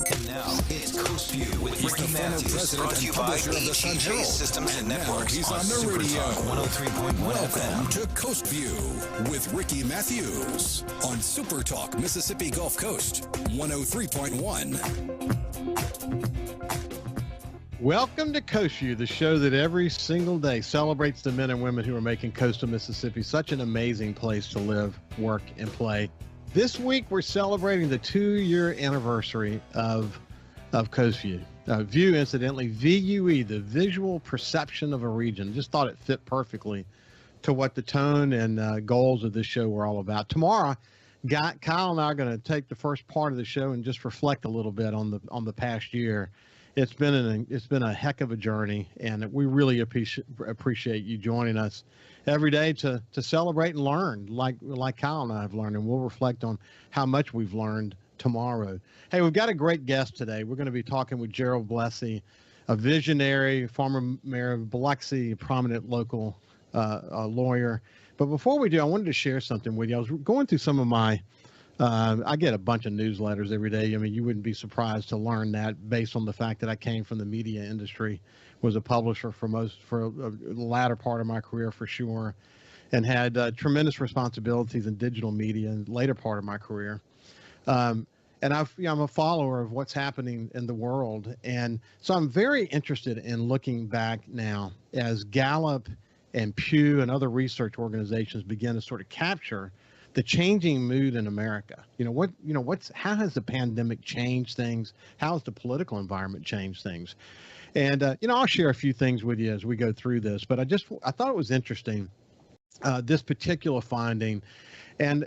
And now it's Coast View with Ricky Mathews, brought to you by ETJ Systems and Networks. He's on the radio. SuperTalk 103.1 Welcome FM. to Coast View with Ricky Mathews on SuperTalk Mississippi Gulf Coast 103.1. Welcome to Coast View, the show that every single day celebrates the men and women who are making coastal Mississippi such an amazing place to live, work, and play. This week, we're celebrating the 2-year anniversary of Coast View. View, incidentally, VUE, the visual perception of a region. Just thought it fit perfectly to what the tone and goals of this show were all about. Tomorrow, Kyle and I are going to take the first part of the show and just reflect a little bit on the past year. It's been a heck of a journey, and we really appreciate you joining us every day to celebrate and learn, like Kyle and I have learned, and we'll reflect on how much we've learned tomorrow. Hey, we've got a great guest today. We're going to be talking with Gerald Blessey, a visionary former mayor of Blessey, a prominent local lawyer. But before we do, I wanted to share something with you. I was going through some of my I get a bunch of newsletters every day. I mean, you wouldn't be surprised to learn that based on the fact that I came from the media industry, was a publisher for the latter part of my career for sure, and had tremendous responsibilities in digital media in the later part of my career. And I'm a follower of what's happening in the world. And so I'm very interested in looking back now as Gallup and Pew and other research organizations begin to sort of capture the changing mood in America. How has the pandemic changed things? How has the political environment changed things? And, I'll share a few things with you as we go through this, but I thought it was interesting, this particular finding. And,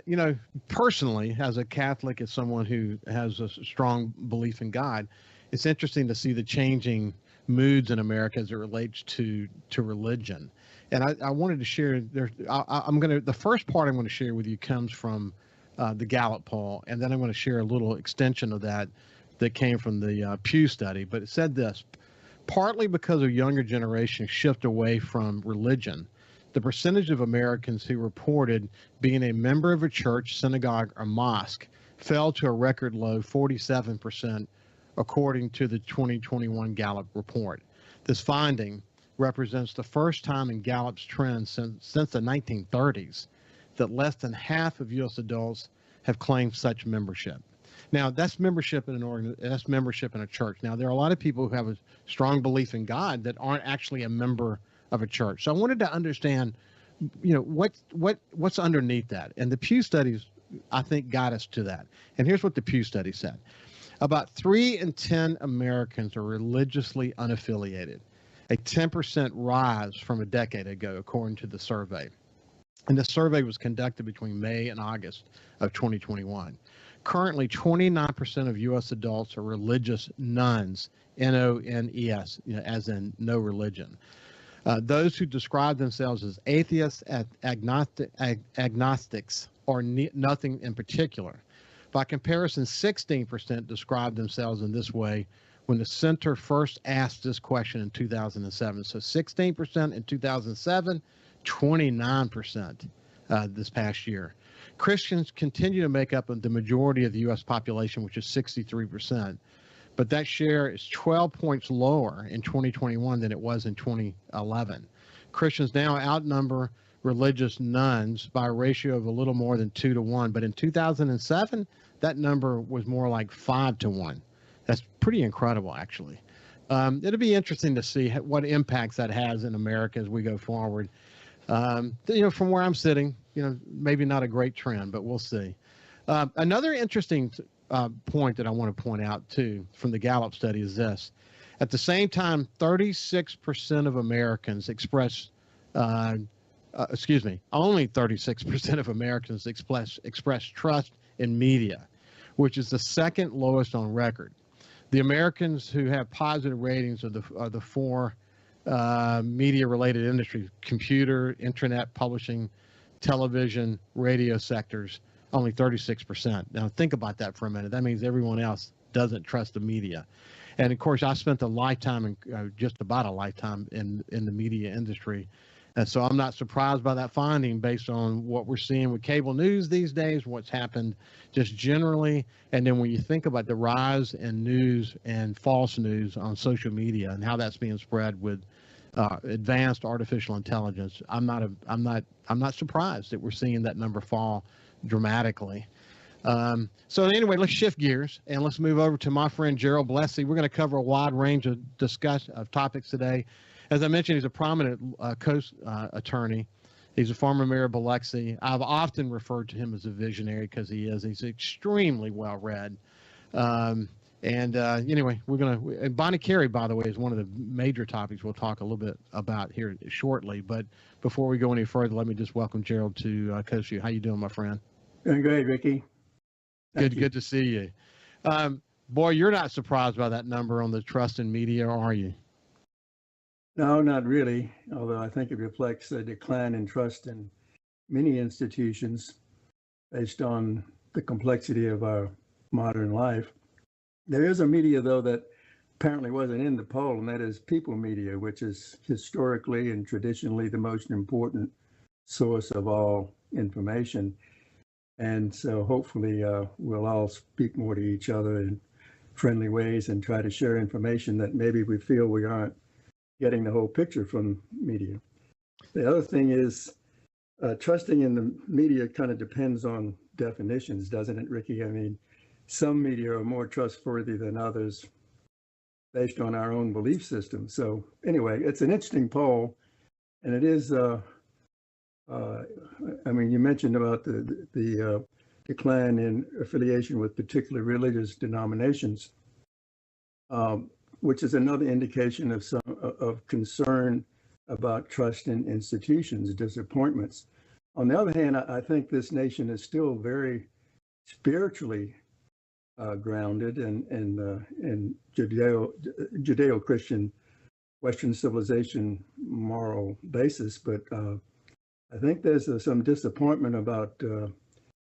personally, as a Catholic, as someone who has a strong belief in God, it's interesting to see the changing moods in America as it relates to religion. And I wanted to share the first part I'm going to share with you comes from the Gallup poll, and then I'm going to share a little extension of that came from the Pew study. But it said this: partly because of younger generations shift away from religion, the percentage of Americans who reported being a member of a church, synagogue, or mosque fell to a record low 47%, according to the 2021 Gallup report. This finding represents the first time in Gallup's trend since the 1930s that less than half of U.S. adults have claimed such membership. Now, that's membership in that's membership in a church. Now, there are a lot of people who have a strong belief in God that aren't actually a member of a church. So I wanted to understand, what's underneath that. And the Pew studies, I think, got us to that. And here's what the Pew study said: about 3 in 10 Americans are religiously unaffiliated, a 10% rise from a decade ago, according to the survey. And the survey was conducted between May and August of 2021. Currently, 29% of U.S. adults are religious nones, N-O-N-E-S, as in no religion. Those who describe themselves as atheists, agnostics, or nothing in particular. By comparison, 16% describe themselves in this way when the center first asked this question in 2007. So 16% in 2007, 29% this past year. Christians continue to make up the majority of the U.S. population, which is 63%. But that share is 12 points lower in 2021 than it was in 2011. Christians now outnumber religious nones by a ratio of a little more than 2 to 1. But in 2007, that number was more like 5 to 1. That's pretty incredible, actually. It'll be interesting to see what impacts that has in America as we go forward. From where I'm sitting, maybe not a great trend, but we'll see. Another interesting point that I want to point out, too, from the Gallup study is this. At the same time, 36% of Americans only 36% of Americans express trust in media, which is the second lowest on record. The Americans who have positive ratings are the four media-related industries: computer, internet, publishing, television, radio sectors. Only 36%. Now think about that for a minute. That means everyone else doesn't trust the media. And of course, I spent just about a lifetime in the media industry. And so I'm not surprised by that finding based on what we're seeing with cable news these days, what's happened just generally. And then when you think about the rise in news and false news on social media and how that's being spread with advanced artificial intelligence, I'm not surprised that we're seeing that number fall dramatically. So anyway, let's shift gears and let's move over to my friend Gerald Blessey. We're going to cover a wide range of topics today. As I mentioned, he's a prominent coast attorney. He's a former mayor of Biloxi. I've often referred to him as a visionary because he is. He's extremely well read. Anyway, we're going to, and Bonet-Carre, by the way, is one of the major topics we'll talk a little bit about here shortly. But before we go any further, let me just welcome Gerald to CoastView. How you doing, my friend? Doing great, Ricky. Good to see you. Boy, you're not surprised by that number on the trust in media, are you? No, not really, although I think it reflects a decline in trust in many institutions based on the complexity of our modern life. There is a media, though, that apparently wasn't in the poll, and that is people media, which is historically and traditionally the most important source of all information. And so hopefully we'll all speak more to each other in friendly ways and try to share information that maybe we feel we aren't getting the whole picture from media. The other thing is trusting in the media kind of depends on definitions, doesn't it, Ricky? I mean, some media are more trustworthy than others based on our own belief system. So anyway, it's an interesting poll, and it is, I mean, you mentioned about the decline in affiliation with particular religious denominations, which is another indication of concern about trust in institutions, disappointments. On the other hand, I think this nation is still very spiritually grounded in Judeo-Christian Western civilization moral basis, but I think there's some disappointment about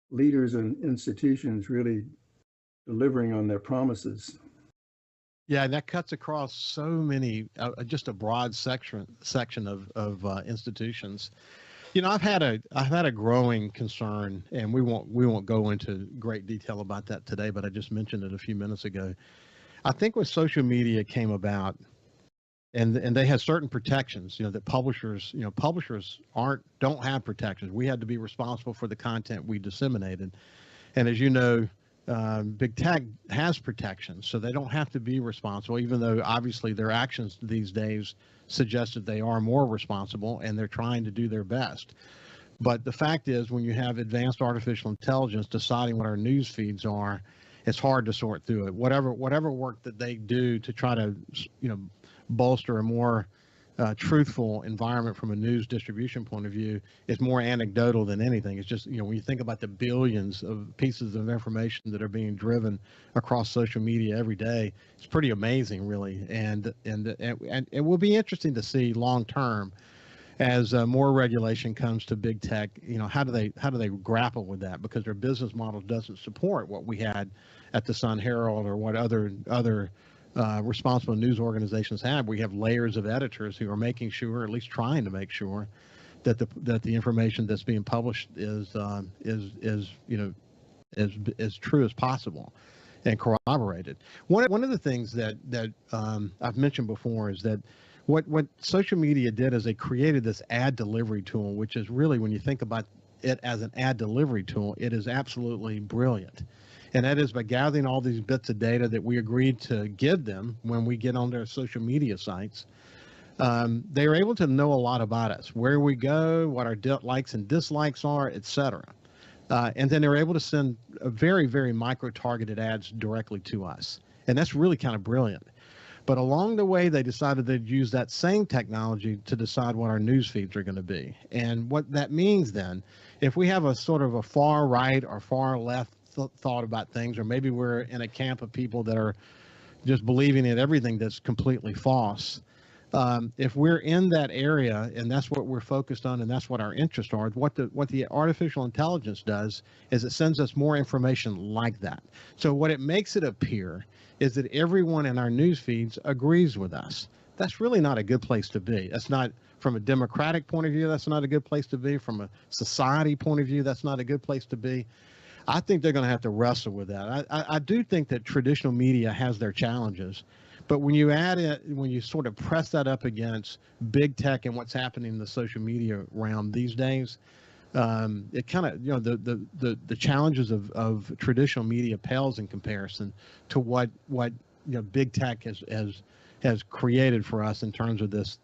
leaders and institutions really delivering on their promises. Yeah, and that cuts across so many, just a broad section of institutions. You know, I've had a growing concern, and we won't go into great detail about that today, but I just mentioned it a few minutes ago. I think when social media came about, and they had certain protections, that publishers don't have protections. We had to be responsible for the content we disseminated, and as you know, big tech has protections, so they don't have to be responsible, even though obviously their actions these days suggest that they are more responsible and they're trying to do their best. But the fact is, when you have advanced artificial intelligence deciding what our news feeds are, it's hard to sort through it. Whatever work that they do to try to, bolster a more truthful environment from a news distribution point of view is more anecdotal than anything. It's just, when you think about the billions of pieces of information that are being driven across social media every day, it's pretty amazing, really. And it will be interesting to see long term as more regulation comes to big tech. How do they grapple with that, because their business model doesn't support what we had at the Sun Herald or what other responsible news organizations have. We have layers of editors who are making sure, or at least trying to make sure, that the information that's being published is as true as possible and corroborated. One of the things that I've mentioned before is that what social media did is they created this ad delivery tool, which is really, when you think about it as an ad delivery tool, it is absolutely brilliant. And that is by gathering all these bits of data that we agreed to give them when we get on their social media sites. They are able to know a lot about us, where we go, what our likes and dislikes are, etc. And then they're able to send very, very micro-targeted ads directly to us. And that's really kind of brilliant. But along the way, they decided they'd use that same technology to decide what our news feeds are going to be. And what that means then, if we have a sort of a far right or far left thought about things, or maybe we're in a camp of people that are just believing in everything that's completely false, if we're in that area and that's what we're focused on and that's what our interests are, what the artificial intelligence does is it sends us more information like that. So what it makes it appear is that everyone in our news feeds agrees with us. that's really not a good place to be. That's not, from a democratic point of view, that's not a good place to be. From a society point of view, that's not a good place to be. I think they're going to have to wrestle with that. I do think that traditional media has their challenges, but when you add it, when you sort of press that up against big tech and what's happening in the social media realm these days, it kind of, the challenges of traditional media pales in comparison to what big tech has created for us in terms of this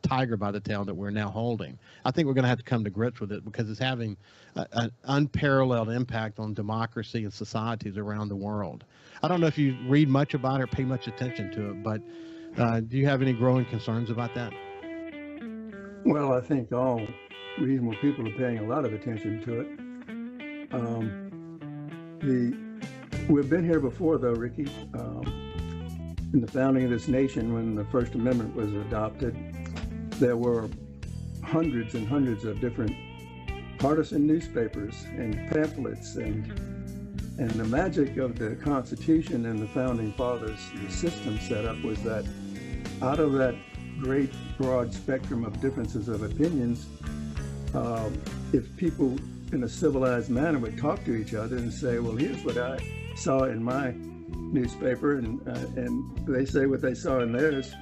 tiger by the tail that we're now holding. I think we're going to have to come to grips with it because it's having an unparalleled impact on democracy and societies around the world. I don't know if you read much about it or pay much attention to it, but do you have any growing concerns about that? Well, I think all reasonable people are paying a lot of attention to it. We've been here before, though, Ricky. In the founding of this nation, when the First Amendment was adopted, there were hundreds and hundreds of different partisan newspapers and pamphlets, and the magic of the Constitution and the Founding Fathers, the system set up was that out of that great broad spectrum of differences of opinions, if people in a civilized manner would talk to each other and say, well, here's what I saw in my newspaper, and they say what they saw in theirs.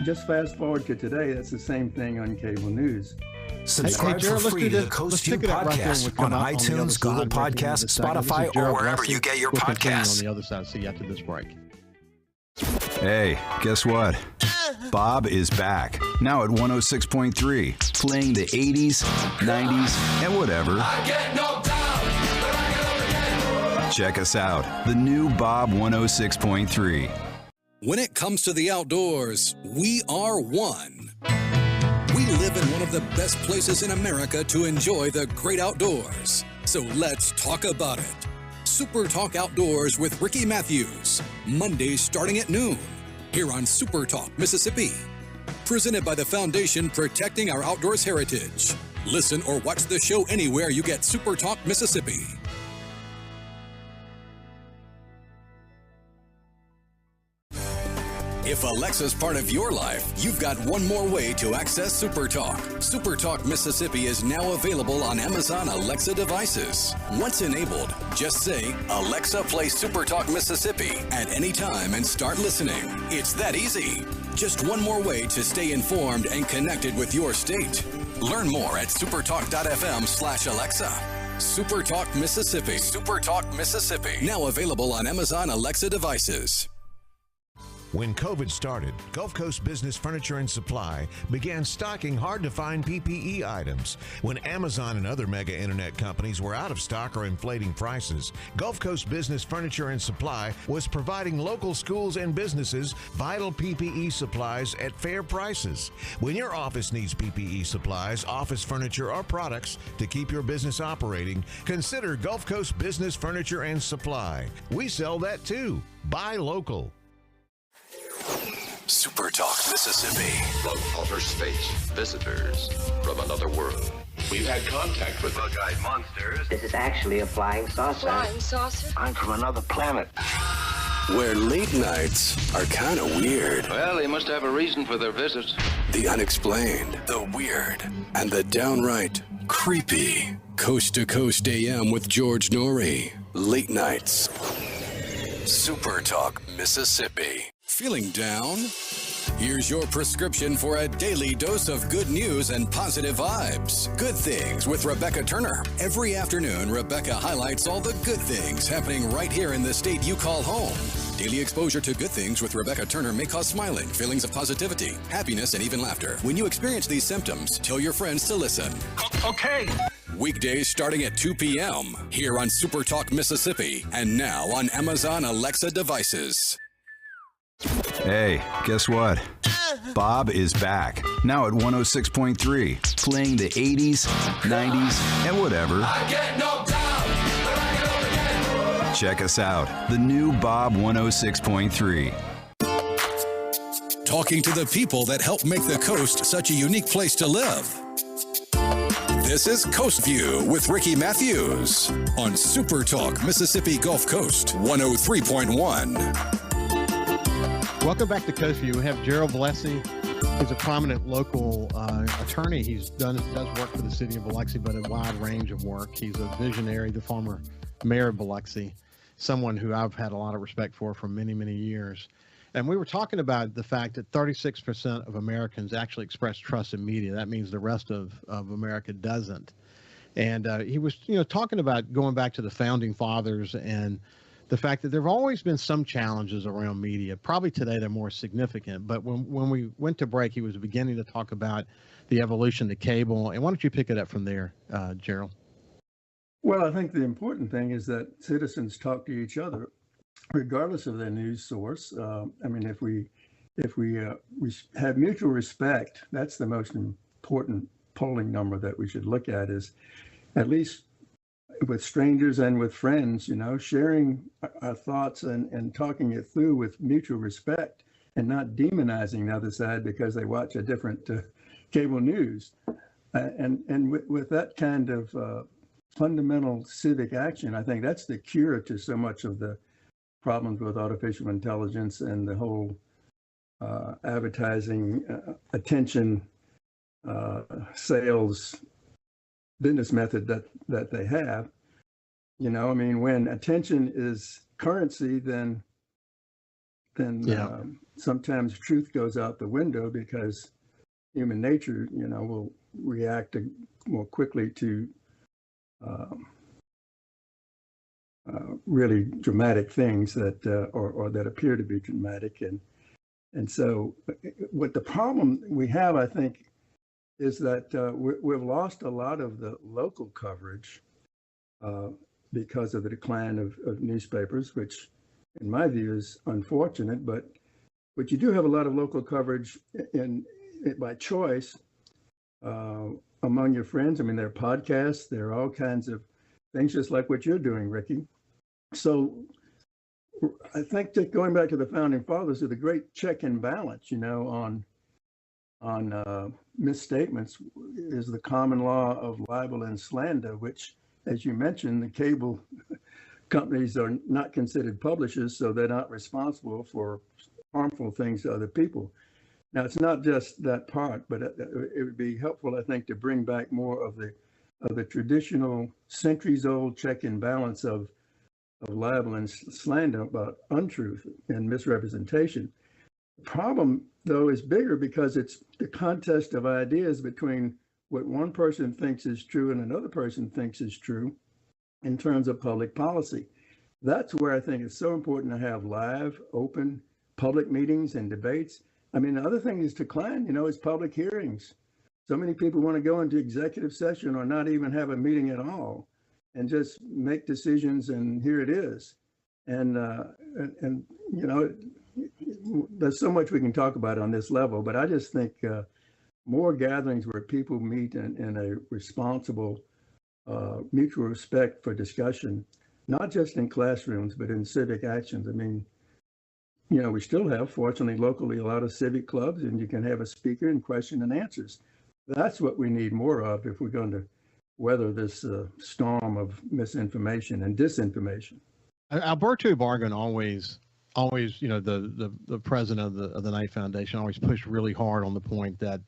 Just fast forward to today, that's the same thing on cable news. Subscribe Gerald, for free to the Coast View podcast on iTunes, Google Podcasts, Spotify, or wherever you get your podcasts. On the other side, see you after this break. Hey, guess what? Bob is back, now at 106.3, playing the 80s, 90s, and whatever. I get knocked down, but I get up again. Check us out, the new Bob 106.3. When it comes to the outdoors, we are one. We live in one of the best places in America to enjoy the great outdoors. So let's talk about it. Super Talk Outdoors with Ricky Mathews, Mondays starting at noon, here on Super Talk Mississippi. Presented by the Foundation Protecting Our Outdoors Heritage. Listen or watch the show anywhere you get Super Talk Mississippi. If Alexa's part of your life, you've got one more way to access SuperTalk. SuperTalk Mississippi is now available on Amazon Alexa devices. Once enabled, just say, Alexa, play SuperTalk Mississippi at any time and start listening. It's that easy. Just one more way to stay informed and connected with your state. Learn more at supertalk.fm/Alexa. SuperTalk Mississippi. SuperTalk Mississippi. Now available on Amazon Alexa devices. When COVID started, Gulf Coast Business Furniture and Supply began stocking hard-to-find PPE items. When Amazon and other mega internet companies were out of stock or inflating prices, Gulf Coast Business Furniture and Supply was providing local schools and businesses vital PPE supplies at fair prices. When your office needs PPE supplies, office furniture, or products to keep your business operating, consider Gulf Coast Business Furniture and Supply. We sell that too. Buy local. Super Talk Mississippi. From outer space, visitors from another world. We've had contact with bug-eyed monsters. This is actually a flying saucer. Flying saucer? I'm from another planet. Where late nights are kind of weird. Well, they must have a reason for their visits. The unexplained, the weird, and the downright creepy. Coast to Coast AM with George Norrie. Late nights. Super Talk Mississippi. Feeling down? Here's your prescription for a daily dose of good news and positive vibes. Good Things with Rebecca Turner. Every afternoon, Rebecca highlights all the good things happening right here in the state you call home. Daily exposure to Good Things with Rebecca Turner may cause smiling, feelings of positivity, happiness, and even laughter. When you experience these symptoms, tell your friends to listen. Okay. Weekdays starting at 2 p.m. here on Super Talk Mississippi and now on Amazon Alexa devices. Hey, guess what? Bob is back, now at 106.3, playing the 80s, 90s, and whatever. I get knocked down, but I get up again. Check us out, the new Bob 106.3. Talking to the people that help make the coast such a unique place to live. This is Coast View with Ricky Mathews on Super Talk Mississippi Gulf Coast 103.1. Welcome back to Coast View. We have Gerald Blessey. He's a prominent local attorney. He's does work for the city of Biloxi, but a wide range of work. He's a visionary, the former mayor of Biloxi, someone who I've had a lot of respect for many, many years. And we were talking about the fact that 36% of Americans actually express trust in media. That means the rest of America doesn't. And he was, talking about going back to the founding fathers and the fact that there have always been some challenges around media. Probably today they're more significant. But when we went to break, he was beginning to talk about the evolution of cable. And why don't you pick it up from there, Gerald? Well, I think the important thing is that citizens talk to each other, regardless of their news source. If we have mutual respect, that's the most important polling number that we should look at, is at least with strangers and with friends, sharing our thoughts and talking it through with mutual respect and not demonizing the other side because they watch a different cable news. And with that kind of fundamental civic action, I think that's the cure to so much of the problems with artificial intelligence and the whole advertising, attention, sales business method that they have. When attention is currency, then sometimes truth goes out the window because human nature, will react more quickly to really dramatic things that or that appear to be dramatic. And so what the problem we have, I think, is that we've lost a lot of the local coverage because of the decline of newspapers, which in my view is unfortunate, but you do have a lot of local coverage by choice among your friends. There are podcasts, there are all kinds of things, just like what you're doing, Ricky. So I think that going back to the founding fathers, is the great check and balance, on misstatements is the common law of libel and slander, which, as you mentioned, the cable companies are not considered publishers, so they're not responsible for harmful things to other people. Now, it's not just that part, but it would be helpful, I think, to bring back more of the traditional centuries-old check and balance of libel and slander about untruth and misrepresentation. The problem, though, is bigger because it's the contest of ideas between what one person thinks is true and another person thinks is true in terms of public policy. That's where I think it's so important to have live, open, public meetings and debates. The other thing is decline, is public hearings. So many people want to go into executive session or not even have a meeting at all and just make decisions, and here it is. And there's so much we can talk about on this level, but I just think more gatherings where people meet in a responsible, mutual respect for discussion, not just in classrooms, but in civic actions. We still have, fortunately, locally, a lot of civic clubs, and you can have a speaker and question and answers. That's what we need more of if we're going to weather this storm of misinformation and disinformation. Alberto Bargan always, the president of the Knight Foundation always pushed really hard on the point that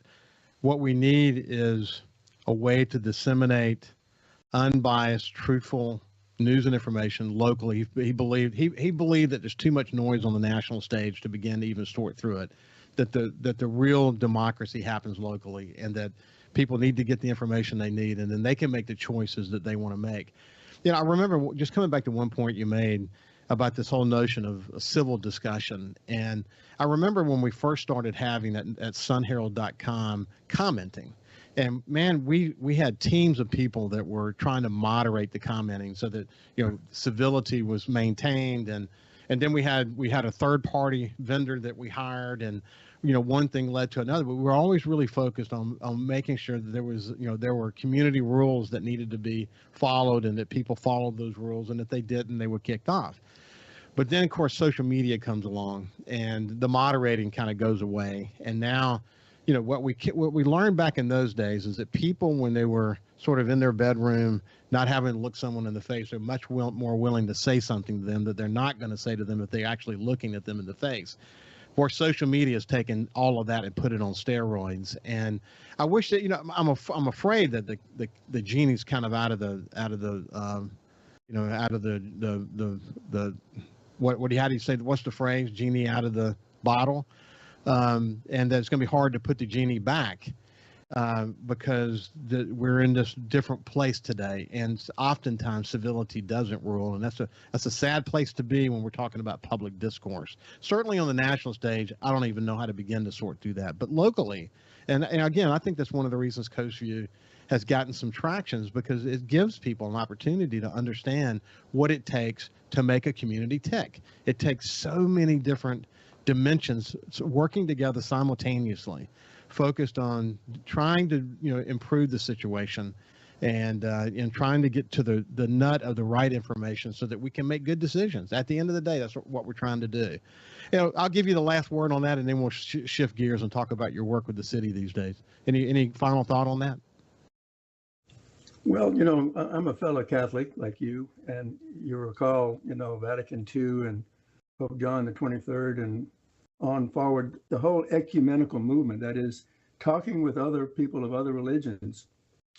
what we need is a way to disseminate unbiased, truthful news and information locally. He believed that there's too much noise on the national stage to begin to even sort through it. That the real democracy happens locally, and that people need to get the information they need, and then they can make the choices that they want to make. I remember just coming back to one point you made about this whole notion of a civil discussion. And I remember when we first started having that at sunherald.com commenting. And man, we had teams of people that were trying to moderate the commenting so that, civility was maintained. And then we had a third party vendor that we hired, and, one thing led to another, but we were always really focused on making sure that there was, there were community rules that needed to be followed, and that people followed those rules, and if they didn't, they were kicked off. But then, of course, social media comes along, and the moderating kind of goes away. And now, what we learned back in those days is that people, when they were sort of in their bedroom, not having to look someone in the face, are much more willing to say something to them that they're not going to say to them if they're actually looking at them in the face. where social media has taken all of that and put it on steroids. And I wish that, I'm afraid that the genie's kind of out of the how do you say, what's the phrase, genie out of the bottle, and that it's going to be hard to put the genie back, because we're in this different place today, and oftentimes civility doesn't rule, and that's a sad place to be when we're talking about public discourse. Certainly on the national stage, I don't even know how to begin to sort through that, but locally, and again, I think that's one of the reasons Coast View has gotten some tractions, because it gives people an opportunity to understand what it takes to make a community tick. It takes so many different dimensions working together simultaneously, focused on trying to improve the situation, and trying to get to the nut of the right information so that we can make good decisions. At the end of the day, that's what we're trying to do. I'll give you the last word on that, and then we'll shift gears and talk about your work with the city these days. Any final thought on that? Well, I'm a fellow Catholic like you, and you recall, Vatican II and Pope John the 23rd and on forward, the whole ecumenical movement, that is talking with other people of other religions,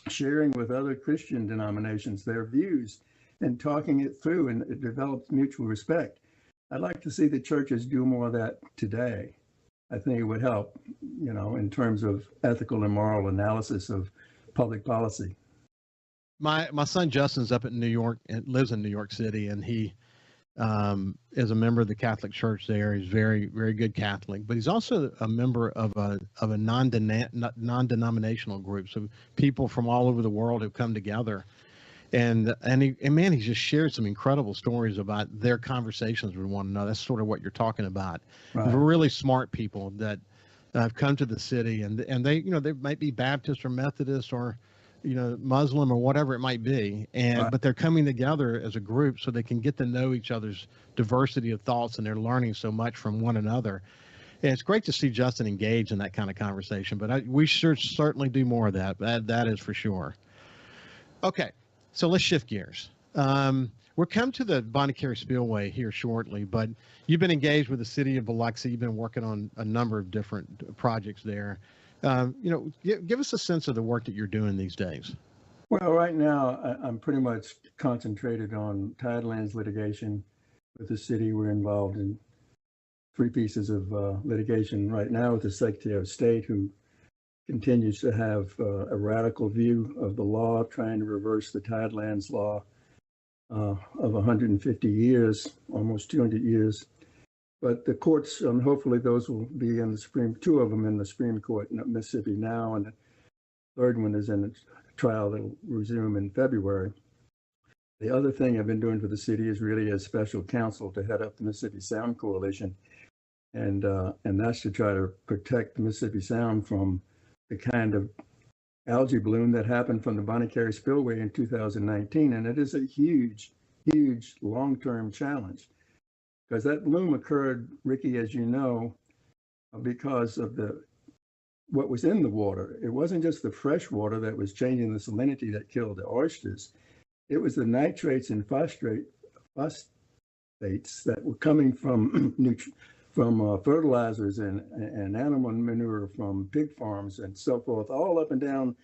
sharing with other Christian denominations their views and talking it through, and it develops mutual respect. I'd like to see the churches do more of that today. I think it would help, in terms of ethical and moral analysis of public policy. My son Justin's up in New York and lives in New York City, and he is a member of the Catholic Church there. He's very, very good Catholic, but he's also a member of a non-denominational group. So people from all over the world have come together, and man, he just shared some incredible stories about their conversations with one another. That's sort of what you're talking about. Right. Really smart people that have come to the city, and they they might be Baptist or Methodist or Muslim or whatever it might be, but they're coming together as a group so they can get to know each other's diversity of thoughts, and they're learning so much from one another. And it's great to see Justin engaged in that kind of conversation, but we should certainly do more of that. That is for sure. Okay, so let's shift gears. We'll come to the Bonet-Carre Spillway here shortly, but you've been engaged with the city of Biloxi. You've been working on a number of different projects there. Give us a sense of the work that you're doing these days. Well, right now, I'm pretty much concentrated on Tidelands litigation with the city. We're involved in 3 pieces of litigation right now with the Secretary of State, who continues to have a radical view of the law, trying to reverse the Tidelands law of 150 years, almost 200 years. But the courts, hopefully those will be in the Supreme, 2 of them in the Supreme Court in Mississippi now, and the 3rd one is in a trial that will resume in February. The other thing I've been doing for the city is really as special counsel to head up the Mississippi Sound Coalition. And that's to try to protect the Mississippi Sound from the kind of algae bloom that happened from the Bonet-Carre Spillway in 2019. And it is a huge, huge long-term challenge. Because that bloom occurred, Ricky, as you know, because of what was in the water. It wasn't just the fresh water that was changing the salinity that killed the oysters. It was the nitrates and phosphates that were coming from fertilizers and animal manure from pig farms and so forth, all up and down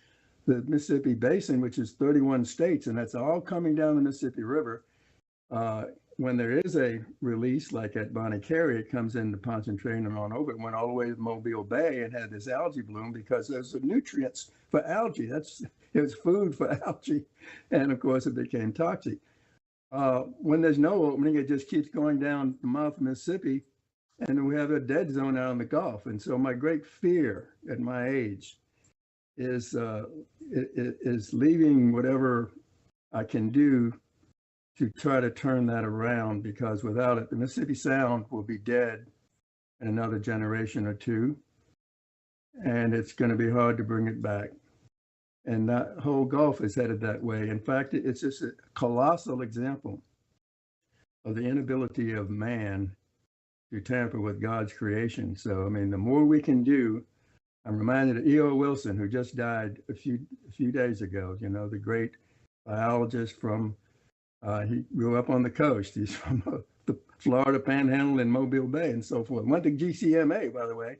the Mississippi Basin, which is 31 states, and that's all coming down the Mississippi River. When there is a release, like at Bonet-Carre, it comes into Pontchartrain and on over. It went all the way to Mobile Bay and had this algae bloom because there's the nutrients for algae. It was food for algae. And of course, it became toxic. When there's no opening, it just keeps going down the mouth of Mississippi, and we have a dead zone out in the Gulf. And so my great fear at my age is leaving whatever I can do to try to turn that around, because without it, the Mississippi Sound will be dead in another generation or 2, and it's going to be hard to bring it back. And that whole Gulf is headed that way. In fact, it's just a colossal example of the inability of man to tamper with God's creation. So, I mean, the more we can do, I'm reminded of E.O. Wilson, who just died a few days ago, the great biologist from he grew up on the coast. He's from a the Florida Panhandle and Mobile Bay and so forth. Went to GCMA, by the way,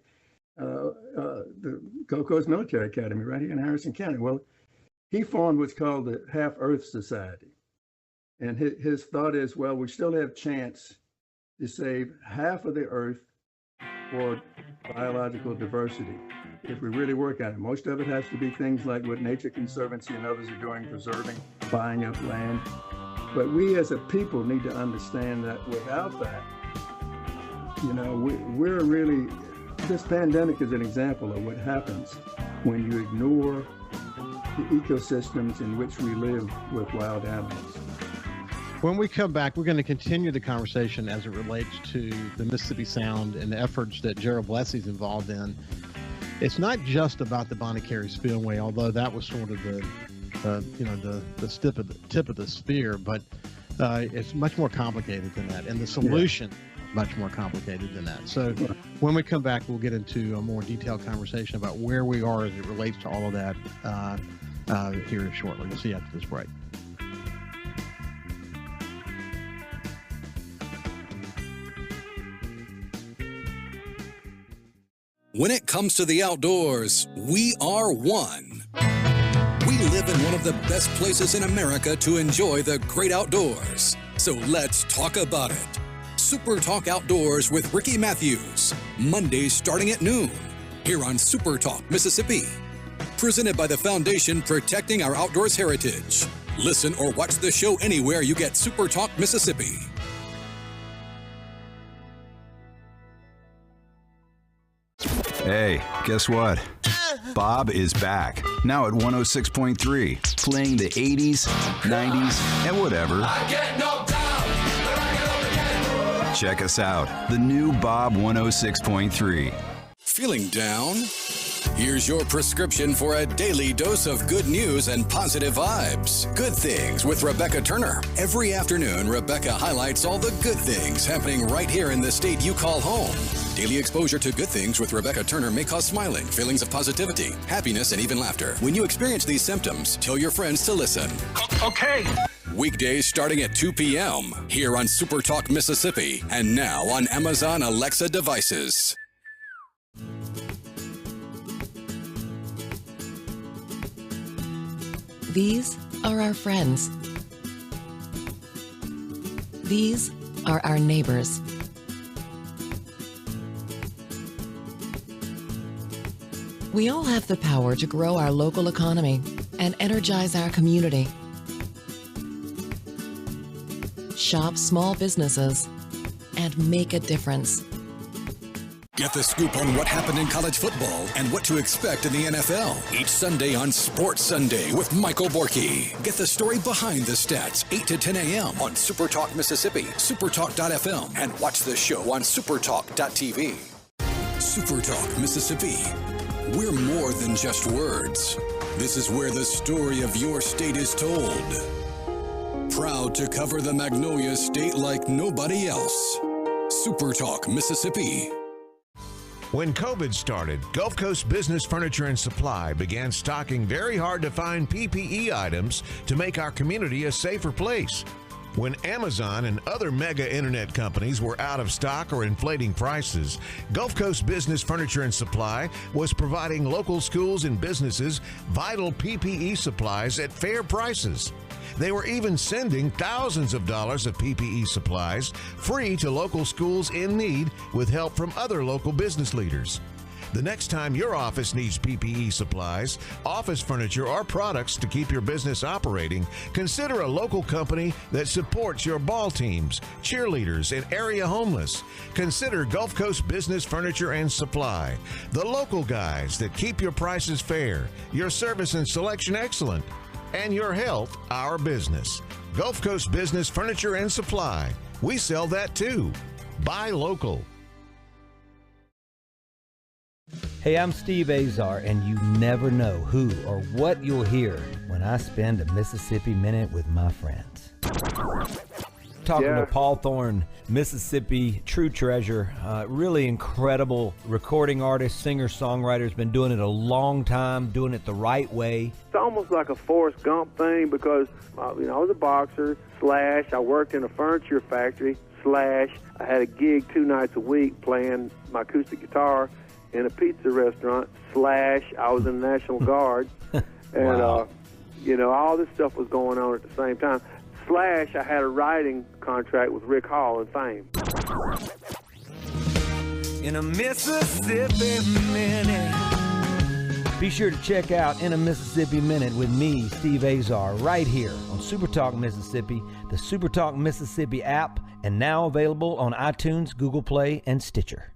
the Gulf Coast Military Academy right here in Harrison County. Well, he formed what's called the Half Earth Society. And his thought is, well, we still have chance to save half of the Earth for biological diversity if we really work on it. Most of it has to be things like what Nature Conservancy and others are doing, preserving, buying up land. But we as a people need to understand that without that, we're really, this pandemic is an example of what happens when you ignore the ecosystems in which we live with wild animals. When we come back, we're going to continue the conversation as it relates to the Mississippi Sound and the efforts that Gerald Blessey's involved in. It's not just about the Bonet-Carre Spillway, although that was sort of the tip of the spear, but it's much more complicated than that, and the solution much more complicated than that. So when we come back, we'll get into a more detailed conversation about where we are as it relates to all of that here shortly. We'll see you after this break. When it comes to the outdoors, we are one. We live in one of the best places in America to enjoy the great outdoors. So let's talk about it. SuperTalk Outdoors with Ricky Mathews. Mondays starting at noon. Here on SuperTalk Mississippi. Presented by the Foundation Protecting Our Outdoors Heritage. Listen or watch the show anywhere you get SuperTalk Mississippi. Hey, guess what? Bob is back, now at 106.3, playing the 80s, 90s, and whatever. I get knocked down, but I get up again. Check us out, the new Bob 106.3. Feeling down? Here's your prescription for a daily dose of good news and positive vibes. Good Things with Rebecca Turner. Every afternoon, Rebecca highlights all the good things happening right here in the state you call home. Daily exposure to Good Things with Rebecca Turner may cause smiling, feelings of positivity, happiness, and even laughter. When you experience these symptoms, tell your friends to listen. Okay. Weekdays starting at 2 p.m. here on SuperTalk Mississippi and now on Amazon Alexa devices. These are our friends. These are our neighbors. We all have the power to grow our local economy and energize our community. Shop small businesses and make a difference. Get the scoop on what happened in college football and what to expect in the NFL. Each Sunday on Sports Sunday with Michael Borky. Get the story behind the stats, 8 to 10 a.m. on SuperTalk Mississippi, supertalk.fm, and watch the show on supertalk.tv. SuperTalk Mississippi. We're more than just words. This is where the story of your state is told. Proud to cover the Magnolia State like nobody else. SuperTalk Mississippi. When COVID started, Gulf Coast Business Furniture and Supply began stocking very hard-to-find PPE items to make our community a safer place. When Amazon and other mega internet companies were out of stock or inflating prices, Gulf Coast Business Furniture and Supply was providing local schools and businesses vital PPE supplies at fair prices. They were even sending thousands of dollars of PPE supplies free to local schools in need with help from other local business leaders. The next time your office needs PPE supplies, office furniture, or products to keep your business operating, consider a local company that supports your ball teams, cheerleaders, and area homeless. Consider Gulf Coast Business Furniture and Supply, the local guys that keep your prices fair, your service and selection excellent, and your health our business. Gulf Coast Business Furniture and Supply. We sell that too. Buy local. Hey, I'm Steve Azar, and you never know who or what you'll hear when I spend a Mississippi Minute with my friends. Talking to Paul Thorne, Mississippi true treasure, really incredible recording artist, singer, songwriter, has been doing it a long time, doing it the right way. It's almost like a Forrest Gump thing because, I was a boxer, / I worked in a furniture factory, / Slash. I had a gig 2 nights a week playing my acoustic guitar in a pizza restaurant. Slash. I was in the National Guard. And, Wow. All this stuff was going on at the same time. Slash, I had a writing contract with Rick Hall and Fame. In a Mississippi Minute. Be sure to check out In a Mississippi Minute with me, Steve Azar, right here on SuperTalk Mississippi, the SuperTalk Mississippi app, and now available on iTunes, Google Play, and Stitcher.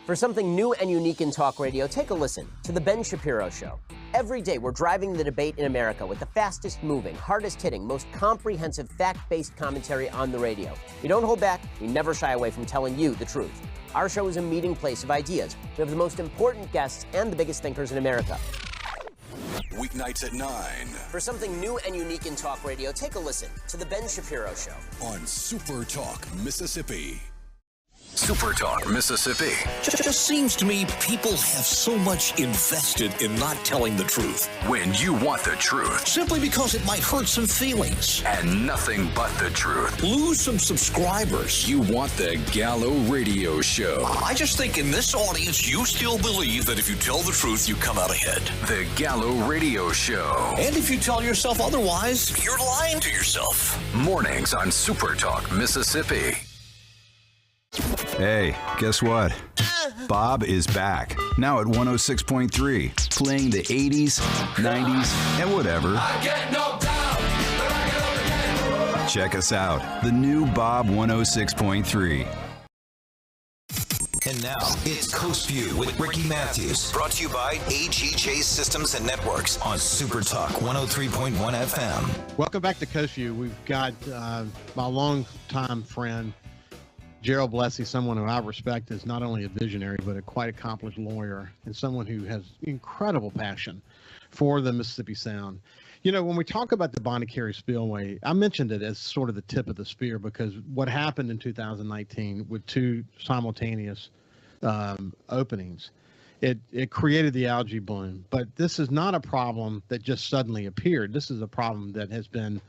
For something new and unique in talk radio, take a listen to The Ben Shapiro Show. Every day, we're driving the debate in America with the fastest moving, hardest hitting, most comprehensive, fact-based commentary on the radio. We don't hold back. We never shy away from telling you the truth. Our show is a meeting place of ideas. We have the most important guests and the biggest thinkers in America. Weeknights at 9 For something new and unique in talk radio, take a listen to The Ben Shapiro Show on SuperTalk Mississippi. SuperTalk Mississippi. Just seems to me people have so much invested in not telling the truth. When you want the truth. Simply because it might hurt some feelings. And nothing but the truth. Lose some subscribers. You want the Gallo Radio Show. I just think in this audience, you still believe that if you tell the truth, you come out ahead. The Gallo Radio Show. And if you tell yourself otherwise, you're lying to yourself. Mornings on SuperTalk Mississippi. Hey, guess what? Bob is back. Now at 106.3, playing the 80s, 90s, and whatever. Check us out. The new Bob 106.3. And now, it's Coast View with Ricky Mathews. Brought to you by AGJ Systems and Networks on SuperTalk 103.1 FM. Welcome back to Coast View. We've got my longtime friend, Gerald Blessey, someone who I respect as not only a visionary, but a quite accomplished lawyer and someone who has incredible passion for the Mississippi Sound. You know, when we talk about the Bonet-Carre Spillway, I mentioned it as sort of the tip of the spear because what happened in 2019 with 2 simultaneous openings, it created the algae bloom. But this is not a problem that just suddenly appeared. This is a problem that has been,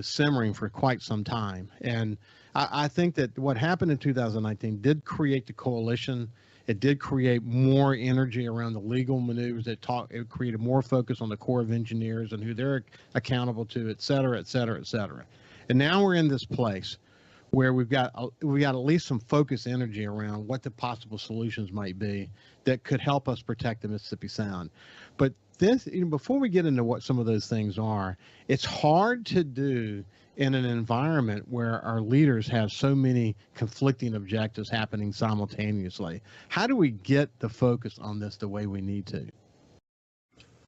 simmering for quite some time. And I think that what happened in 2019 did create the coalition. It did create more energy around the legal maneuvers. It created more focus on the Corps of Engineers and who they're accountable to, et cetera, et cetera, et cetera. And now we're in this place where we got at least some focused energy around what the possible solutions might be that could help us protect the Mississippi Sound. But this, before we get into what some of those things are, it's hard to do in an environment where our leaders have so many conflicting objectives happening simultaneously. How do we get the focus on this the way we need to?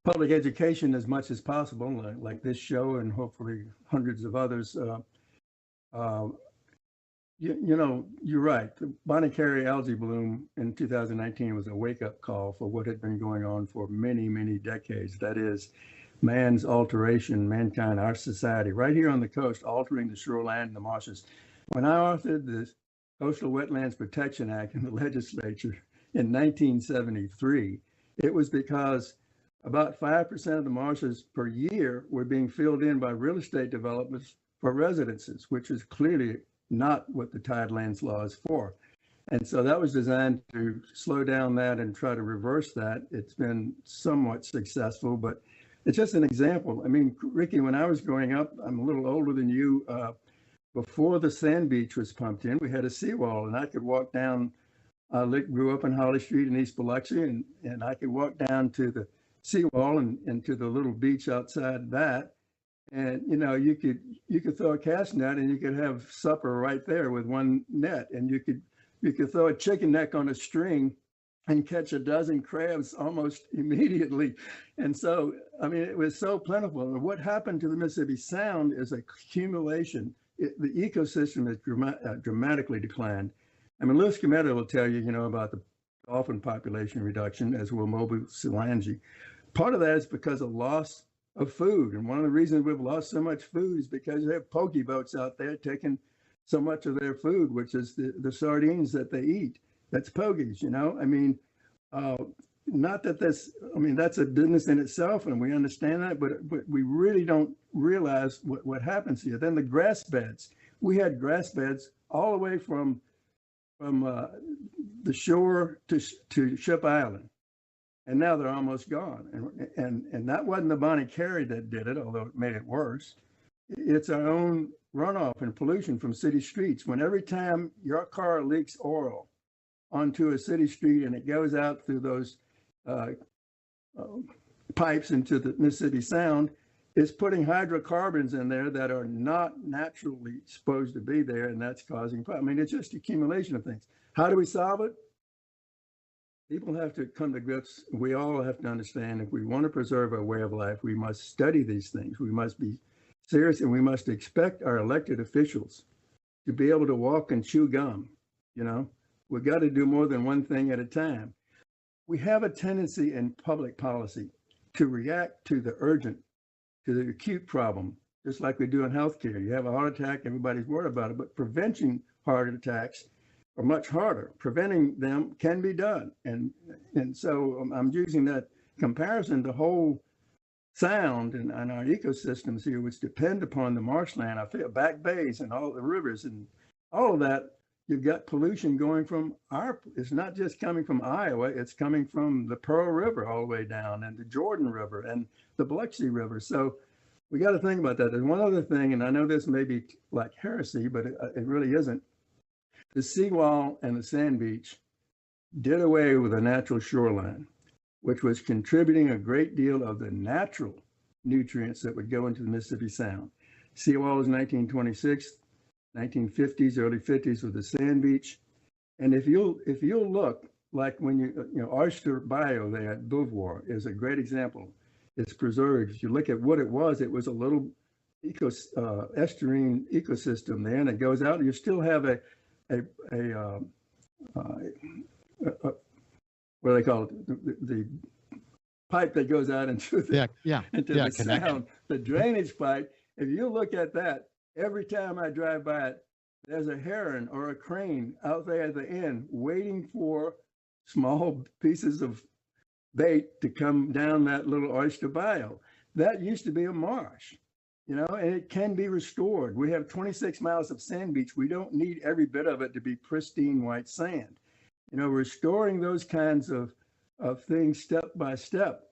Public education as much as possible, like this show and hopefully hundreds of others. You're right. The Bonet-Carre algae bloom in 2019 was a wake-up call for what had been going on for many, many decades. That is, man's alteration, mankind, our society, right here on the coast, altering the shoreline and the marshes. When I authored the Coastal Wetlands Protection Act in the legislature in 1973, it was because about 5% of the marshes per year were being filled in by real estate developments for residences, which is clearly not what the Tidelands law is for. And so that was designed to slow down that and try to reverse that. It's been somewhat successful, but it's just an example. I mean, Ricky, when I was growing up, I'm a little older than you, before the sand beach was pumped in, we had a seawall and I could walk down, grew up in Holly Street in East Biloxi, and I could walk down to the seawall and to the little beach outside that. And, you could throw a cast net and you could have supper right there with one net, and you could throw a chicken neck on a string and catch a dozen crabs almost immediately. And so, I mean, it was so plentiful. And what happened to the Mississippi Sound is accumulation. The ecosystem has dramatically declined. I mean, Louis Cometa will tell you, about the dolphin population reduction, as will Mobile Silangi. Part of that is because of loss of food. And one of the reasons we've lost so much food is because they have poke boats out there taking so much of their food, which is the sardines that they eat. That's pogies, I mean, not that that's a business in itself, and we understand that, but we really don't realize what happens here. Then the grass beds. We had grass beds all the way from the shore to Ship Island, and now they're almost gone. And that wasn't the Bonet-Carre that did it, although it made it worse. It's our own runoff and pollution from city streets. When every time your car leaks oil onto a city street and it goes out through those pipes into the Mississippi Sound, it's putting hydrocarbons in there that are not naturally supposed to be there, and that's causing problems. I mean, it's just accumulation of things. How do we solve it? People have to come to grips. We all have to understand, if we want to preserve our way of life, we must study these things. We must be serious, and we must expect our elected officials to be able to walk and chew gum. You know, we've got to do more than one thing at a time. We have a tendency in public policy to react to the urgent, to the acute problem, just like we do in healthcare. You have a heart attack, everybody's worried about it, but preventing heart attacks are much harder. Preventing them can be done. And so I'm using that comparison. The whole sound and our ecosystems here, which depend upon the marshland, I feel back bays and all the rivers and all of that. You've got pollution going from it's not just coming from Iowa, it's coming from the Pearl River all the way down, and the Jordan River and the Blessey River. So we got to think about that. There's one other thing, and I know this may be like heresy, but it really isn't. The seawall and the sand beach did away with a natural shoreline, which was contributing a great deal of the natural nutrients that would go into the Mississippi Sound. Seawall was 1926. 1950s, early 50s with the sand beach. And if you'll look, like when you oyster bio there at Beauvoir is a great example. It's preserved. If you look at what it was a little estuarine ecosystem there, and it goes out, and you still have a what do they call it? The pipe that goes out into the sound, the drainage pipe. If you look at that, every time I drive by it, there's a heron or a crane out there at the end waiting for small pieces of bait to come down that little oyster bio. That used to be a marsh, and it can be restored. We have 26 miles of sand beach. We don't need every bit of it to be pristine white sand. Restoring those kinds of things step by step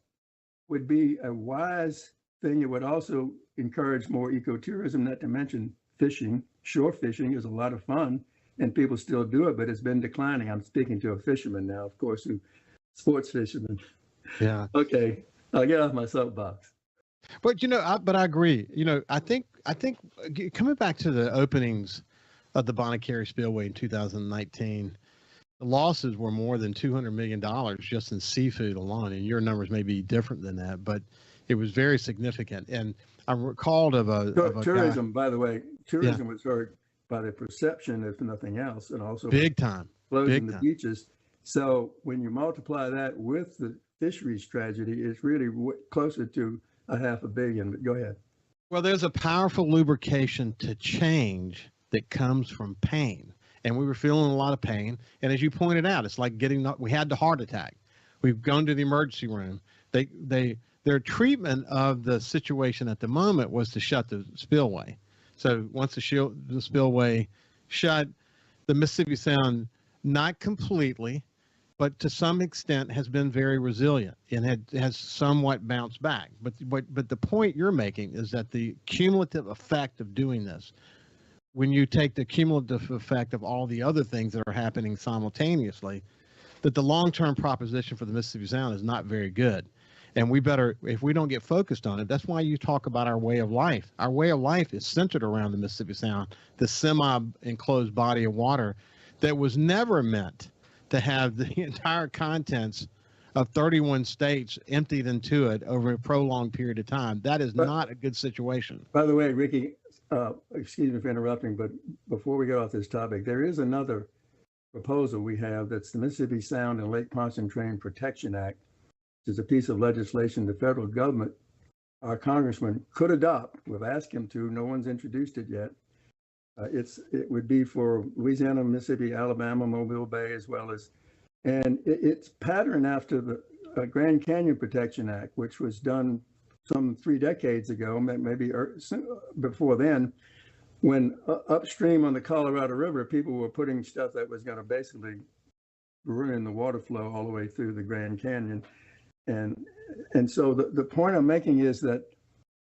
would be a wise thing. It would also encourage more ecotourism, not to mention fishing. Shore fishing is a lot of fun, and people still do it, but it's been declining. I'm speaking to a fisherman now, of course, sports fisherman. Yeah. Okay, I'll get off my soapbox. But I agree. I think coming back to the openings of the Bonet-Carre Spillway in 2019, the losses were more than $200 million just in seafood alone, and your numbers may be different than that, but it was very significant. And I recalled of a tourism, guy, by the way, tourism was hurt by the perception, if nothing else, and also big time closing the beaches. So when you multiply that with the fisheries tragedy, it's really closer to $500 million. But go ahead. Well, there's a powerful lubrication to change that comes from pain, and we were feeling a lot of pain. And as you pointed out, it's like we had the heart attack. We've gone to the emergency room. Their treatment of the situation at the moment was to shut the spillway. So once the spillway shut, the Mississippi Sound, not completely, but to some extent has been very resilient and has somewhat bounced back. But the point you're making is that the cumulative effect of doing this, when you take the cumulative effect of all the other things that are happening simultaneously, that the long-term proposition for the Mississippi Sound is not very good. And we better, if we don't get focused on it, that's why you talk about our way of life. Our way of life is centered around the Mississippi Sound, the semi-enclosed body of water that was never meant to have the entire contents of 31 states emptied into it over a prolonged period of time. That is not a good situation. By the way, Ricky, excuse me for interrupting, but before we get off this topic, there is another proposal we have that's the Mississippi Sound and Lake Pontchartrain Protection Act. Is a piece of legislation the federal government, our congressman, could adopt. We've asked him to. No one's introduced it yet. It would be for Louisiana, Mississippi, Alabama, Mobile Bay, as well as, and it's patterned after Grand Canyon Protection Act, which was done some 3 decades ago, maybe before then, when upstream on the Colorado River, people were putting stuff that was going to basically ruin the water flow all the way through the Grand Canyon. And so the point I'm making is that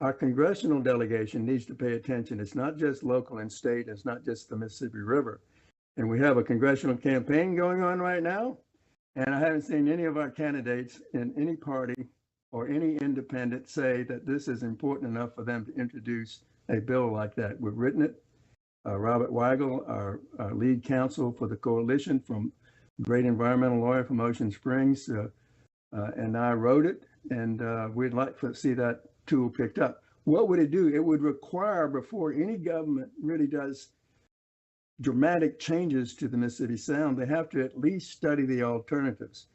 our congressional delegation needs to pay attention. It's not just local and state, it's not just the Mississippi River. And we have a congressional campaign going on right now, and I haven't seen any of our candidates in any party or any independent say that this is important enough for them to introduce a bill like that. We've written it. Robert Weigel, our lead counsel for the coalition, from great environmental lawyer from Ocean Springs, and I wrote it, and we'd like to see that tool picked up. What would it do? It would require, before any government really does dramatic changes to the Mississippi Sound, they have to at least study the alternatives.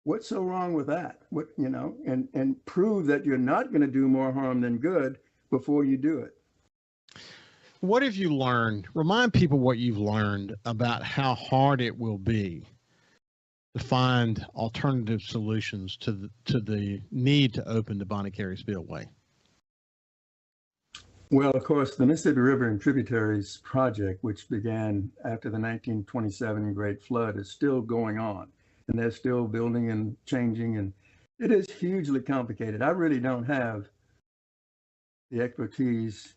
What's so wrong with that? And prove that you're not going to do more harm than good before you do it. What have you learned? Remind people what you've learned about how hard it will be to find alternative solutions to the need to open the Bonet-Carre Spillway. Well, of course, the Mississippi River and Tributaries project, which began after the 1927 Great Flood, is still going on, and they're still building and changing, and it is hugely complicated. I really don't have the expertise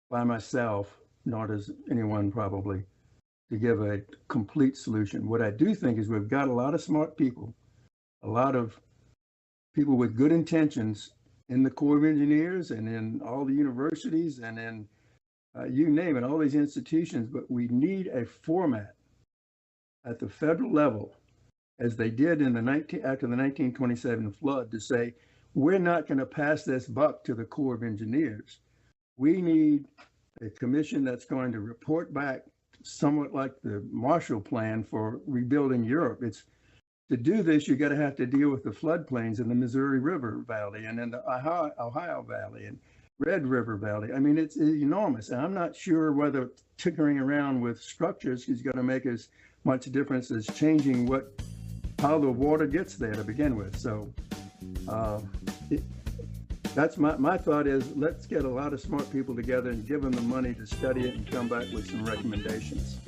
by myself, nor does anyone probably, to give a complete solution. What I do think is we've got a lot of smart people, a lot of people with good intentions in the Corps of Engineers and in all the universities and in you name it, all these institutions, but we need a format at the federal level, as they did in after the 1927 flood, to say, we're not going to pass this buck to the Corps of Engineers. We need a commission that's going to report back somewhat like the Marshall Plan for rebuilding Europe. It's to do this, you got to have to deal with the floodplains in the Missouri River Valley and in the Ohio Valley and Red River Valley. I mean, it's enormous. And I'm not sure whether tinkering around with structures is going to make as much difference as changing how the water gets there to begin with. So that's my thought is, let's get a lot of smart people together and give them the money to study it and come back with some recommendations.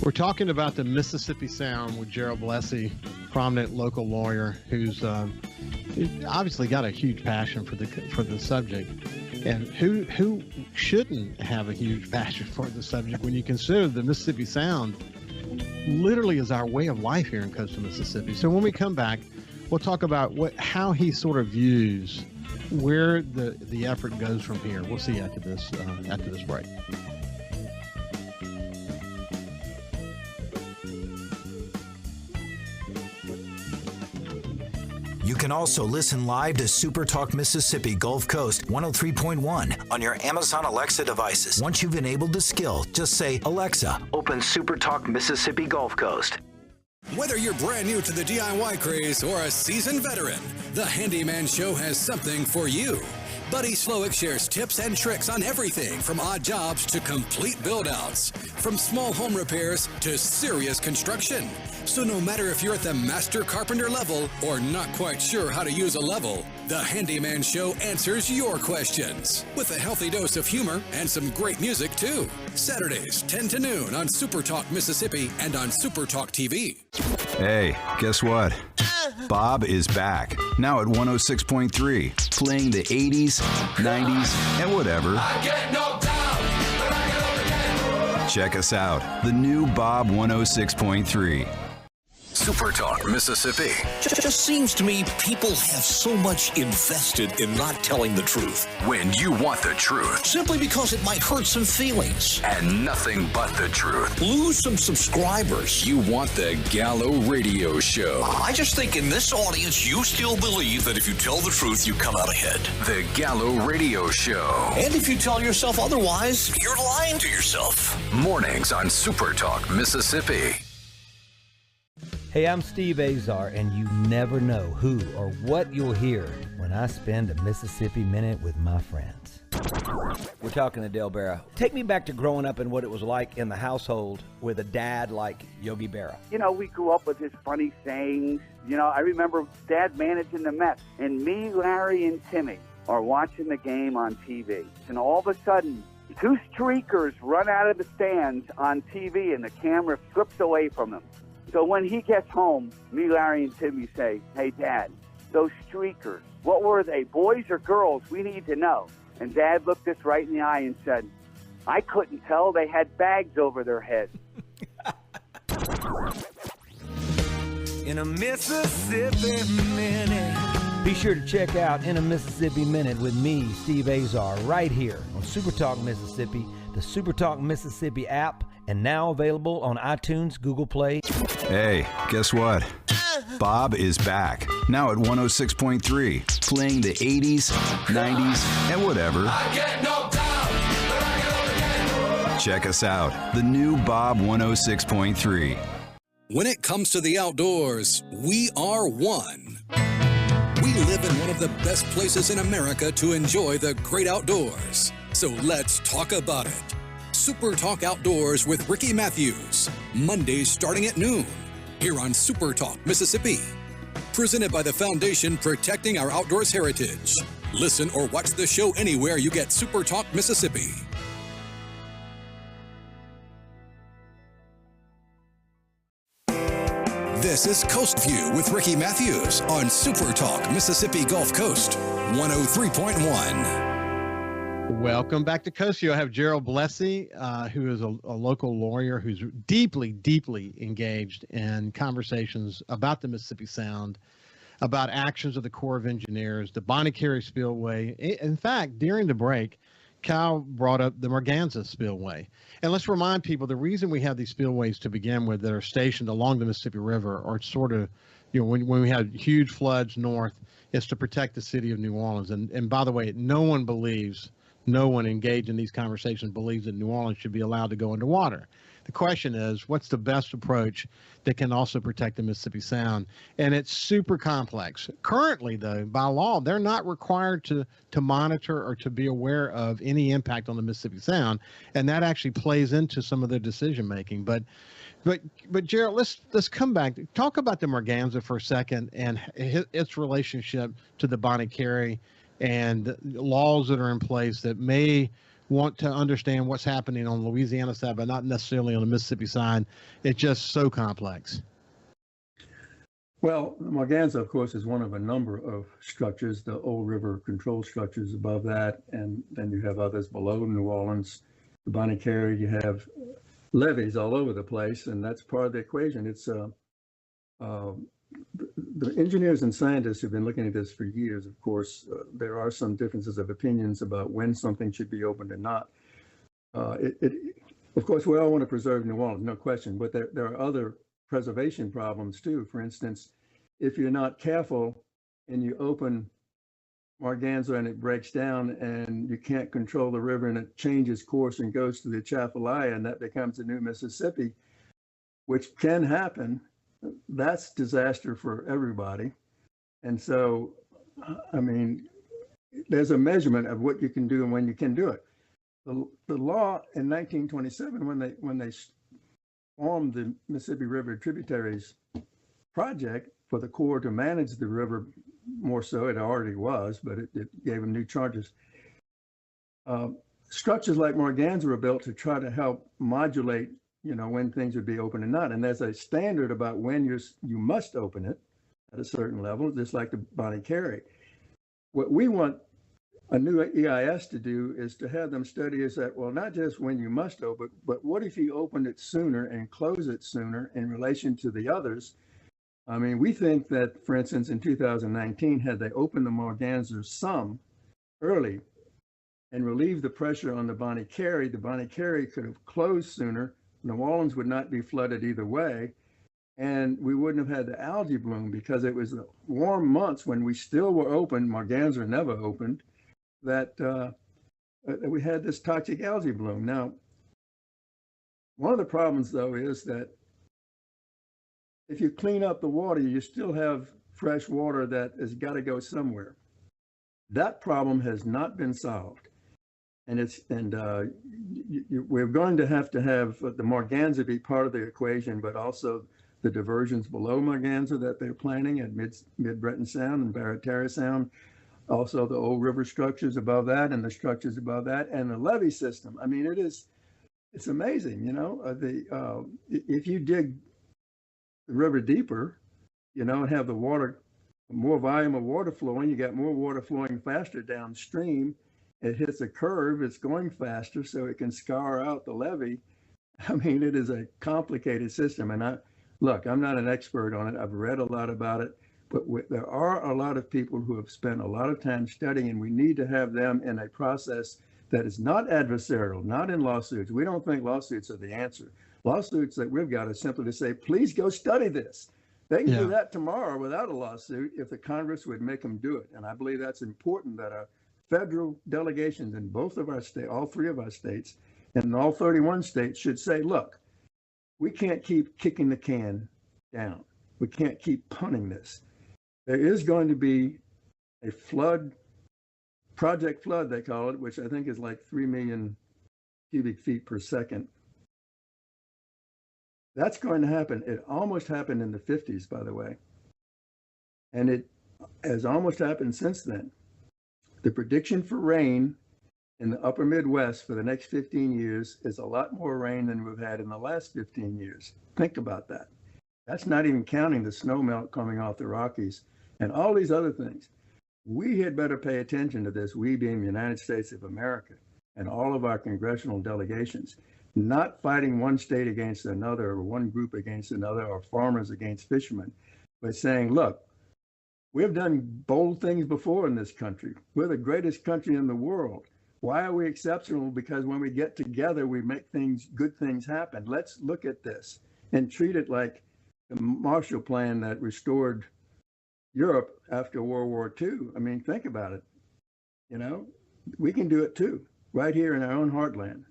We're talking about the Mississippi Sound with Gerald Blessey, prominent local lawyer who's obviously got a huge passion for the subject. And who shouldn't have a huge passion for the subject when you consider the Mississippi Sound literally is our way of life here in coastal Mississippi. So when we come back, we'll talk about how he sort of views where the effort goes from here. We'll see after this break. You can also listen live to SuperTalk Mississippi Gulf Coast 103.1 on your Amazon Alexa devices. Once you've enabled the skill, just say, Alexa, open SuperTalk Mississippi Gulf Coast. Whether you're brand new to the DIY craze or a seasoned veteran, the Handyman Show has something for you. Buddy Slowick shares tips and tricks on everything from odd jobs to complete build-outs, from small home repairs to serious construction. So no matter if you're at the master carpenter level or not quite sure how to use a level, the Handyman Show answers your questions with a healthy dose of humor and some great music too. Saturdays, 10 to noon on SuperTalk Mississippi and on SuperTalk TV. Hey, guess what? Bob is back, now at 106.3, playing the 80s, 90s, and whatever. I get knocked down, but I get up again. Check us out, the new Bob 106.3. SuperTalk Mississippi. Just seems to me people have so much invested in not telling the truth. When you want the truth. Simply because it might hurt some feelings. And nothing but the truth. Lose some subscribers. You want the Gallo Radio Show. I just think in this audience, you still believe that if you tell the truth, you come out ahead. The Gallo Radio Show. And if you tell yourself otherwise, you're lying to yourself. Mornings on SuperTalk Mississippi. Hey, I'm Steve Azar, and you never know who or what you'll hear when I spend a Mississippi Minute with my friends. We're talking to Del Berra. Take me back to growing up and what it was like in the household with a dad like Yogi Berra. You know, we grew up with his funny sayings. You know, I remember Dad managing the Mets, and me, Larry, and Timmy are watching the game on TV. And all of a sudden, two streakers run out of the stands on TV, and the camera flips away from them. So when he gets home, me, Larry, and Timmy say, "Hey, Dad, those streakers, what were they, boys or girls? We need to know." And Dad looked us right in the eye and said, "I couldn't tell. They had bags over their heads." In a Mississippi Minute. Be sure to check out In a Mississippi Minute with me, Steve Azar, right here on SuperTalk Mississippi, the SuperTalk Mississippi app, and now available on iTunes, Google Play. Hey, guess what? Bob is back, now at 106.3, playing the 80s, 90s, and whatever. I get knocked down, but I get up again. Check us out, the new Bob 106.3. When it comes to the outdoors, we are one. We live in one of the best places in America to enjoy the great outdoors. So let's talk about it. Super Talk Outdoors with Ricky Mathews, Mondays starting at noon, here on Super Talk Mississippi. Presented by the Foundation Protecting Our Outdoors Heritage. Listen or watch the show anywhere you get Super Talk Mississippi. This is Coast View with Ricky Mathews on Super Talk Mississippi Gulf Coast 103.1. Welcome back to Coast View. I have Gerald Blessey, who is a local lawyer who's deeply, deeply engaged in conversations about the Mississippi Sound, about actions of the Corps of Engineers, the Bonet-Carre Spillway. In fact, during the break, Kyle brought up the Merganza Spillway. And let's remind people, the reason we have these spillways to begin with that are stationed along the Mississippi River are sort of, you know, when we had huge floods north, is to protect the city of New Orleans. And by the way, no one engaged in these conversations believes that New Orleans should be allowed to go underwater. The question is, what's the best approach that can also protect the Mississippi Sound? And it's super complex. Currently, though, by law, they're not required to monitor or to be aware of any impact on the Mississippi Sound, and that actually plays into some of their decision making. But Gerald, let's come back. Talk about the Merganza for a second and its relationship to the Bonet-Carre and laws that are in place that may want to understand what's happening on the Louisiana side, but not necessarily on the Mississippi side. It's just so complex. Well, the Merganza, of course, is one of a number of structures, the old river control structures above that, and then you have others below New Orleans. The Bonet-Carre, you have levees all over the place, and that's part of the equation. It's the engineers and scientists have been looking at this for years. Of course, there are some differences of opinions about when something should be opened or not. Of course, we all want to preserve New Orleans, no question, but there are other preservation problems too. For instance, if you're not careful and you open Merganza and it breaks down and you can't control the river and it changes course and goes to the Atchafalaya and that becomes the new Mississippi, which can happen, that's disaster for everybody. And so, I mean, there's a measurement of what you can do and when you can do it. The law in 1927, when they formed the Mississippi River Tributaries Project for the Corps to manage the river more so, it already was, but it gave them new charges. Structures like Merganza were built to try to help modulate, you know, when things would be open and not. And there's a standard about when you must open it at a certain level, just like the Bonet-Carre. What we want a new EIS to do is to have them study is that, well, not just when you must open, but what if you opened it sooner and close it sooner in relation to the others? I mean, we think that, for instance, in 2019, had they opened the Merganza some early and relieved the pressure on the Bonet-Carre could have closed sooner. New Orleans would not be flooded either way. And we wouldn't have had the algae bloom because it was the warm months when we still were open, Merganza never opened, that we had this toxic algae bloom. Now, one of the problems, though, is that if you clean up the water, you still have fresh water that has got to go somewhere. That problem has not been solved. And we're going to have the Morganza be part of the equation, but also the diversions below Morganza that they're planning at Mid-Breton Sound and Barataria Sound, also the old river structures above that and the structures above that, and the levee system. I mean, it's amazing, you know. If you dig the river deeper, you know, and have the water, more volume of water flowing, you got more water flowing faster downstream. It hits a curve, it's going faster, so it can scour out the levee. I mean, it is a complicated system. And I'm not an expert on it. I've read a lot about it, but there are a lot of people who have spent a lot of time studying, and we need to have them in a process that is not adversarial, not in lawsuits. We don't think lawsuits are the answer. Lawsuits that we've got is simply to say, please go study this. They can do that tomorrow without a lawsuit if the Congress would make them do it. And I believe that's important, that our federal delegations in both of our states, all three of our states, and all 31 states should say, look, we can't keep kicking the can down. We can't keep punting this. There is going to be a flood, Project Flood, they call it, which I think is like 3 million cubic feet per second. That's going to happen. It almost happened in the 50s, by the way. And it has almost happened since then. The prediction for rain in the upper Midwest for the next 15 years is a lot more rain than we've had in the last 15 years. Think about that. That's not even counting the snow melt coming off the Rockies and all these other things. We had better pay attention to this, we being the United States of America and all of our congressional delegations, not fighting one state against another or one group against another or farmers against fishermen, but saying, look, we've done bold things before in this country. We're the greatest country in the world. Why are we exceptional? Because when we get together, we make good things happen. Let's look at this and treat it like the Marshall Plan that restored Europe after World War II. I mean, think about it. You know, we can do it too, right here in our own heartland.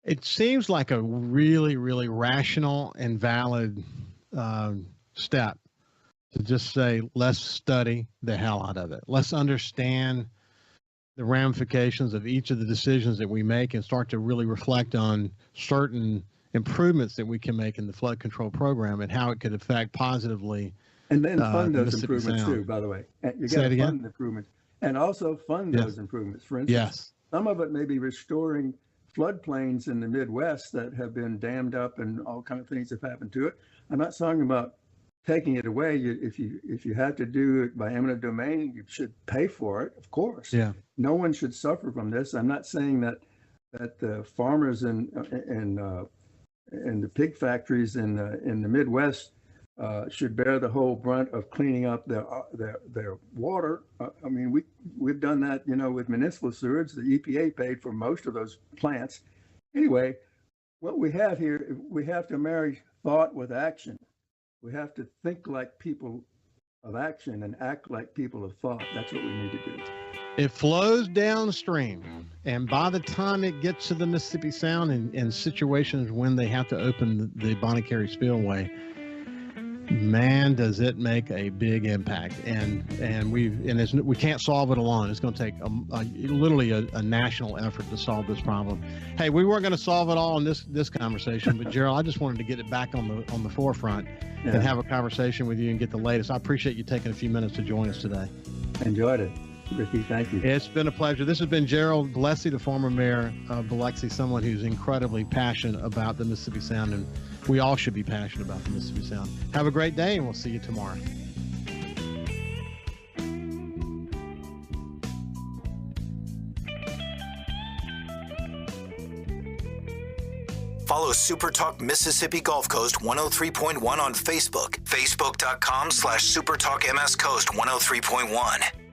It seems like a really, really rational and valid step to just say, let's study the hell out of it. Let's understand the ramifications of each of the decisions that we make and start to really reflect on certain improvements that we can make in the flood control program and how it could affect positively. And then fund those improvements too, by the way. You got to fund the improvements and also fund those improvements. For instance, some of it may be restoring floodplains in the Midwest that have been dammed up and all kinds of things have happened to it. I'm not talking about taking it away. If you have to do it by eminent domain, you should pay for it, of course. Yeah. No one should suffer from this. I'm not saying that the farmers and the pig factories in the Midwest should bear the whole brunt of cleaning up their water. I mean, we've done that, you know, with municipal sewage. The EPA paid for most of those plants. Anyway, what we have here, we have to marry thought with action. We have to think like people of action and act like people of thought. That's what we need to do. It flows downstream, and by the time it gets to the Mississippi Sound in situations when they have to open the Bonet-Carre Spillway, man, does it make a big impact. And we can't solve it alone. It's going to take literally a national effort to solve this problem. Hey, we weren't going to solve it all in this conversation, but Gerald, I just wanted to get it back on the forefront and have a conversation with you and get the latest. I appreciate you taking a few minutes to join us today. Enjoyed it. Ricky, thank you. It's been a pleasure. This has been Gerald Blessey, the former mayor of Biloxi, someone who's incredibly passionate about the Mississippi Sound, and we all should be passionate about the Mississippi Sound. Have a great day, and we'll see you tomorrow. Follow SuperTalk Mississippi Gulf Coast 103.1 on Facebook. Facebook.com/SuperTalk MS Coast 103.1.